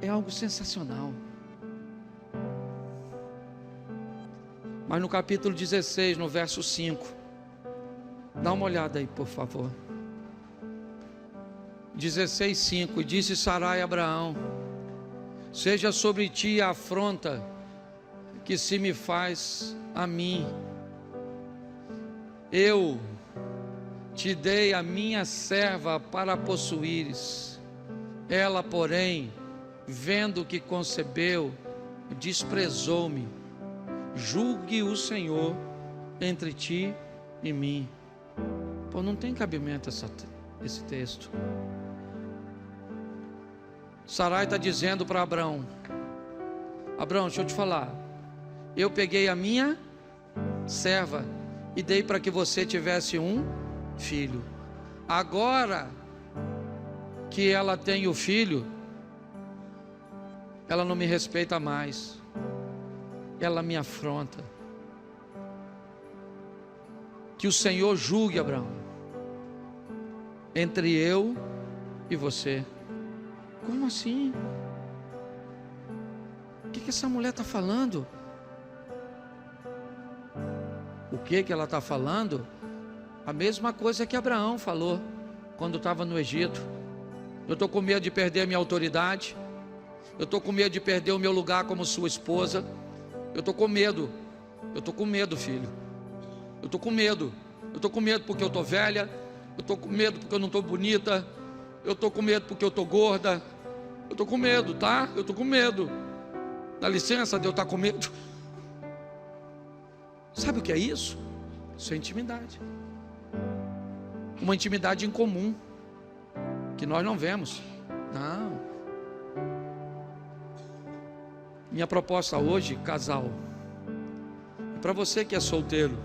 [SPEAKER 1] é algo sensacional. Mas no capítulo 16, no verso 5, dá uma olhada aí, por favor. 16:5, e disse Sarai a Abraão: seja sobre ti a afronta que se me faz a mim. Eu te dei a minha serva para possuíres. Ela, porém, vendo que concebeu, desprezou-me. Julgue o Senhor entre ti e mim. Pô, não tem cabimento esse texto. Sarai está dizendo para Abraão: Abraão, deixa eu te falar, eu peguei a minha serva e dei para que você tivesse um filho. Agora que ela tem o filho, ela não me respeita mais, ela me afronta. Que o Senhor julgue, Abraão, entre eu e você. Como assim? O que essa mulher está falando? O que ela está falando? A mesma coisa que Abraão falou quando estava no Egito. Eu estou com medo de perder a minha autoridade. Eu estou com medo de perder o meu lugar como sua esposa. Eu estou com medo. Eu estou com medo, filho. Eu estou com medo. Eu estou com medo porque eu estou velha. Eu estou com medo porque eu não estou bonita. Eu estou com medo porque eu estou gorda. Eu estou com medo, tá? Eu estou com medo. Dá licença de eu estar com medo. Sabe o que é isso? Isso é intimidade. Uma intimidade em comum, que nós não vemos. Não. Minha proposta hoje, casal, é para você que é solteiro.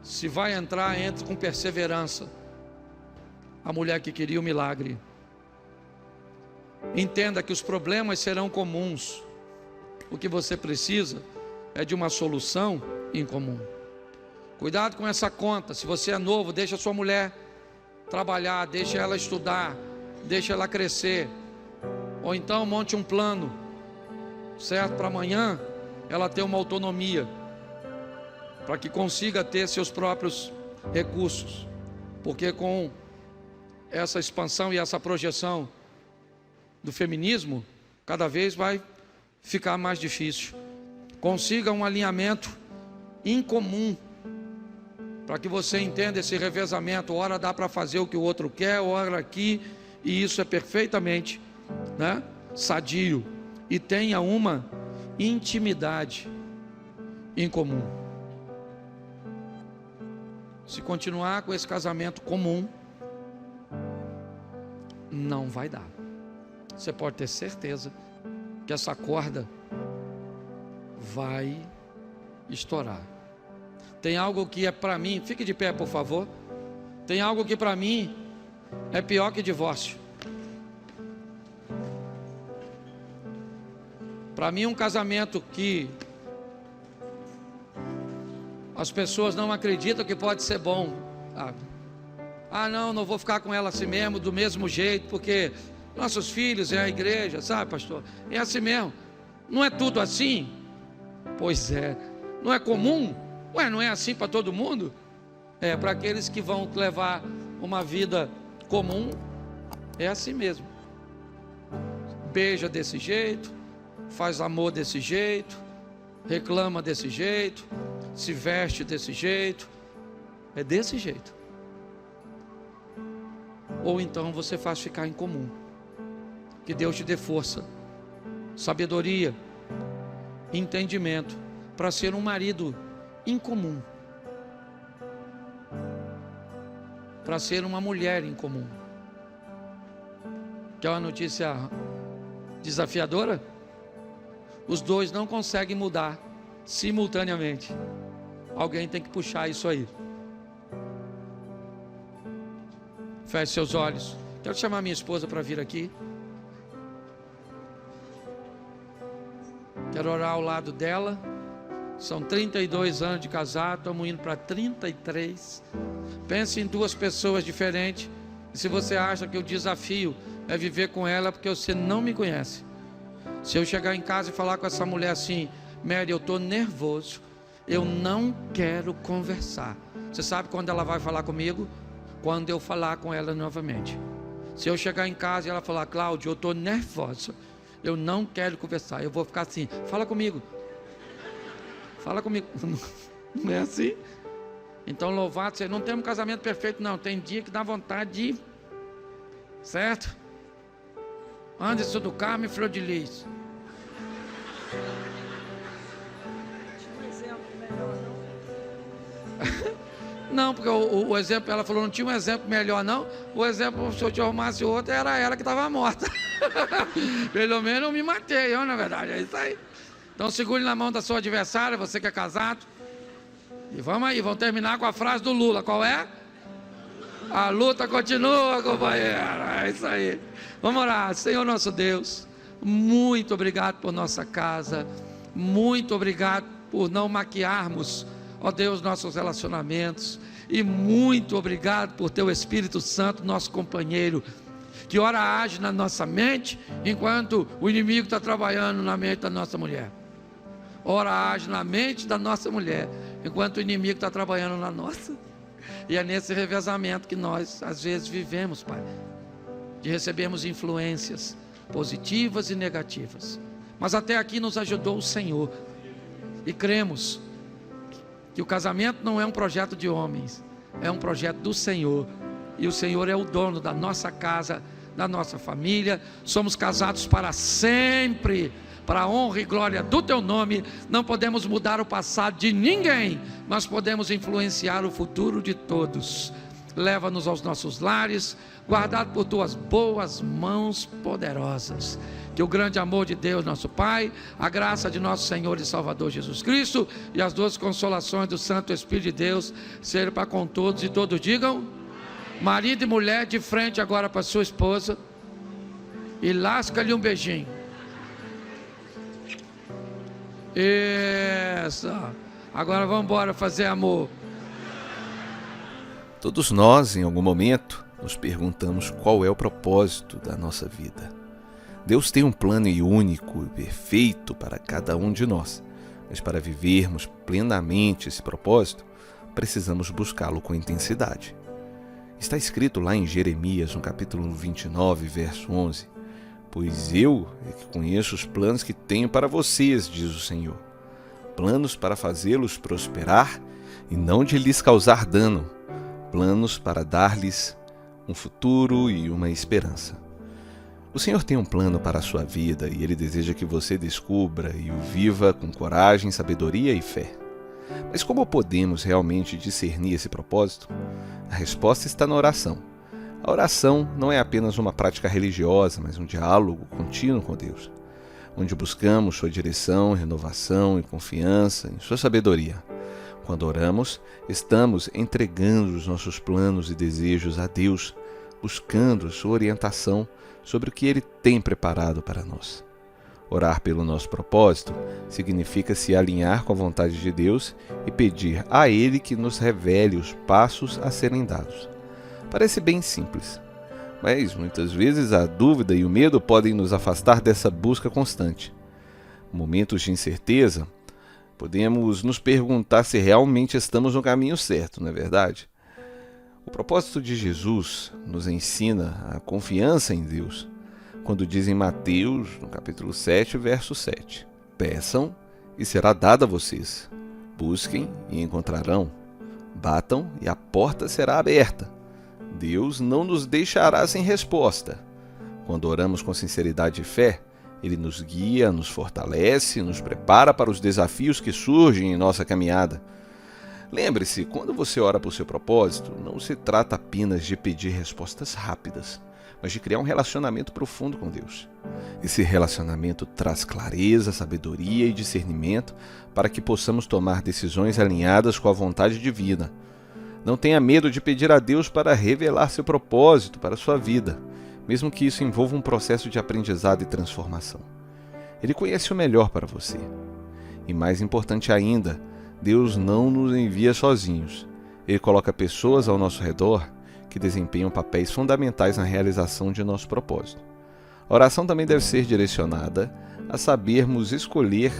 [SPEAKER 1] Se vai entrar, entre com perseverança. A mulher que queria o milagre. Entenda que os problemas serão comuns. O que você precisa é de uma solução em comum. Cuidado com essa conta. Se você é novo, deixa a sua mulher trabalhar, deixa ela estudar, deixa ela crescer. Ou então monte um plano, certo? Para amanhã ela ter uma autonomia, para que consiga ter seus próprios recursos. Porque com essa expansão e essa projeção do feminismo, cada vez vai ficar mais difícil. Consiga um alinhamento em comum, para que você entenda esse revezamento. Ora dá para fazer o que o outro quer, ora aqui, e isso é perfeitamente, né, sadio. E tenha uma intimidade em comum. Se continuar com esse casamento comum, não vai dar. Você pode ter certeza que essa corda vai estourar. Tem algo que é para mim, fique de pé por favor. Tem algo que para mim é pior que divórcio. Para mim, um casamento que as pessoas não acreditam que pode ser bom. Não vou ficar com ela assim mesmo, do mesmo jeito, porque nossos filhos é a igreja, sabe, pastor? É assim mesmo. Não é tudo assim? Pois é. Não é comum? Não é assim para todo mundo? É para aqueles que vão levar uma vida comum, é assim mesmo. Beija desse jeito, faz amor desse jeito, reclama desse jeito, se veste desse jeito, é desse jeito. Ou então você faz ficar em comum. Que Deus te dê força, sabedoria, entendimento para ser um marido incomum, para ser uma mulher incomum. Quer uma notícia desafiadora? Os dois não conseguem mudar simultaneamente. Alguém tem que puxar isso aí. Feche seus olhos. Quero chamar minha esposa para vir aqui. Quero orar ao lado dela. São 32 anos de casado, estamos indo para 33. Pense em duas pessoas diferentes. E se você acha que o desafio é viver com ela, porque você não me conhece. Se eu chegar em casa e falar com essa mulher assim: Mary, eu estou nervoso, eu não quero conversar. Você sabe quando ela vai falar comigo? Quando eu falar com ela novamente. Se eu chegar em casa e ela falar: Cláudio, eu estou nervosa, eu não quero conversar, eu vou ficar assim: fala comigo. Fala comigo. Não é assim? Então, louvado seja. Não temos um casamento perfeito, não. Tem dia que dá vontade de... Certo? Anderson do Carmo e Flor de Lis.
[SPEAKER 2] Tinha um exemplo melhor, não?
[SPEAKER 1] Não, porque o exemplo, ela falou, não tinha um exemplo melhor, não. O exemplo, se eu te arrumasse outro, era ela que estava morta. Pelo menos eu me matei, na verdade. É isso aí. Então segure na mão da sua adversária, você que é casado. E vamos aí, vamos terminar com a frase do Lula. Qual é? A luta continua, companheiro. É isso aí. Vamos orar. Senhor nosso Deus, muito obrigado por nossa casa. Muito obrigado por não maquiarmos, ó Deus, nossos relacionamentos. E muito obrigado por teu Espírito Santo, nosso companheiro, que ora age na nossa mente, enquanto o inimigo está trabalhando na mente da nossa mulher. Ora age na mente da nossa mulher, enquanto o inimigo está trabalhando na nossa. E é nesse revezamento que nós às vezes vivemos, Pai, de recebermos influências positivas e negativas. Mas até aqui nos ajudou o Senhor. E cremos que o casamento não é um projeto de homens, é um projeto do Senhor. E o Senhor é o dono da nossa casa, da nossa família. Somos casados para sempre, para a honra e glória do teu nome. Não podemos mudar o passado de ninguém, mas podemos influenciar o futuro de todos. Leva-nos aos nossos lares, guardado por tuas boas mãos poderosas. Que o grande amor de Deus, nosso Pai, a graça de nosso Senhor e Salvador Jesus Cristo e as duas consolações do Santo Espírito de Deus sejam para com todos, e todos digam: marido e mulher, de frente agora para sua esposa e lasca-lhe um beijinho. Isso. Agora vamos embora fazer amor.
[SPEAKER 3] Todos nós, em algum momento, nos perguntamos qual é o propósito da nossa vida. Deus tem um plano único e perfeito para cada um de nós, mas para vivermos plenamente esse propósito, precisamos buscá-lo com intensidade. Está escrito lá em Jeremias, no capítulo 29, verso 11: pois eu é que conheço os planos que tenho para vocês, diz o Senhor, planos para fazê-los prosperar e não de lhes causar dano, planos para dar-lhes um futuro e uma esperança. O Senhor tem um plano para a sua vida e Ele deseja que você descubra e o viva com coragem, sabedoria e fé. Mas como podemos realmente discernir esse propósito? A resposta está na oração. A oração não é apenas uma prática religiosa, mas um diálogo contínuo com Deus, onde buscamos sua direção, renovação e confiança em sua sabedoria. Quando oramos, estamos entregando os nossos planos e desejos a Deus, buscando sua orientação sobre o que Ele tem preparado para nós. Orar pelo nosso propósito significa se alinhar com a vontade de Deus e pedir a Ele que nos revele os passos a serem dados. Parece bem simples, mas muitas vezes a dúvida e o medo podem nos afastar dessa busca constante. Em momentos de incerteza, podemos nos perguntar se realmente estamos no caminho certo, não é verdade? O propósito de Jesus nos ensina a confiança em Deus, quando diz em Mateus, no capítulo 7, verso 7: Peçam e será dado a vocês. Busquem e encontrarão. Batam e a porta será aberta. Deus não nos deixará sem resposta. Quando oramos com sinceridade e fé, Ele nos guia, nos fortalece, nos prepara para os desafios que surgem em nossa caminhada. Lembre-se, quando você ora por seu propósito, não se trata apenas de pedir respostas rápidas, mas de criar um relacionamento profundo com Deus. Esse relacionamento traz clareza, sabedoria e discernimento para que possamos tomar decisões alinhadas com a vontade divina. Não tenha medo de pedir a Deus para revelar seu propósito para a sua vida, mesmo que isso envolva um processo de aprendizado e transformação. Ele conhece o melhor para você. E mais importante ainda, Deus não nos envia sozinhos. Ele coloca pessoas ao nosso redor que desempenham papéis fundamentais na realização de nosso propósito. A oração também deve ser direcionada a sabermos escolher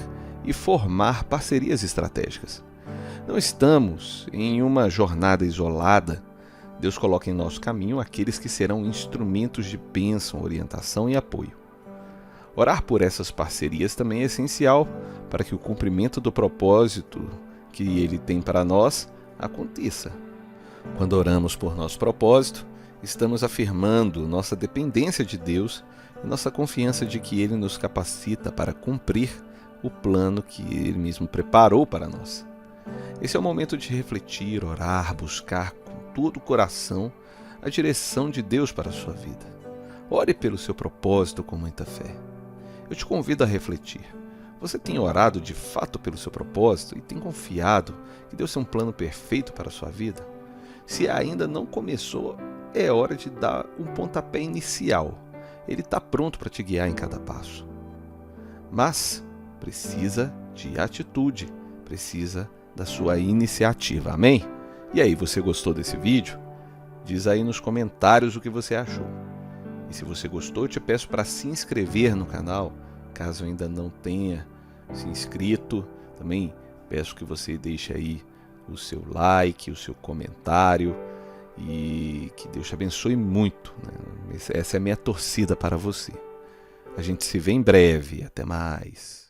[SPEAKER 3] e formar parcerias estratégicas. Não estamos em uma jornada isolada. Deus coloca em nosso caminho aqueles que serão instrumentos de bênção, orientação e apoio. Orar por essas parcerias também é essencial para que o cumprimento do propósito que Ele tem para nós aconteça. Quando oramos por nosso propósito, estamos afirmando nossa dependência de Deus e nossa confiança de que Ele nos capacita para cumprir o plano que Ele mesmo preparou para nós. Esse é o momento de refletir, orar, buscar com todo o coração a direção de Deus para a sua vida. Ore pelo seu propósito com muita fé. Eu te convido a refletir. Você tem orado de fato pelo seu propósito e tem confiado que Deus tem um plano perfeito para a sua vida? Se ainda não começou, é hora de dar um pontapé inicial. Ele está pronto para te guiar em cada passo. Mas precisa de atitude, precisa da sua iniciativa. Amém? E aí, você gostou desse vídeo? Diz aí nos comentários o que você achou. E se você gostou, eu te peço para se inscrever no canal, caso ainda não tenha se inscrito. Também peço que você deixe aí o seu like, o seu comentário e que Deus te abençoe muito, né? Essa é a minha torcida para você. A gente se vê em breve. Até mais.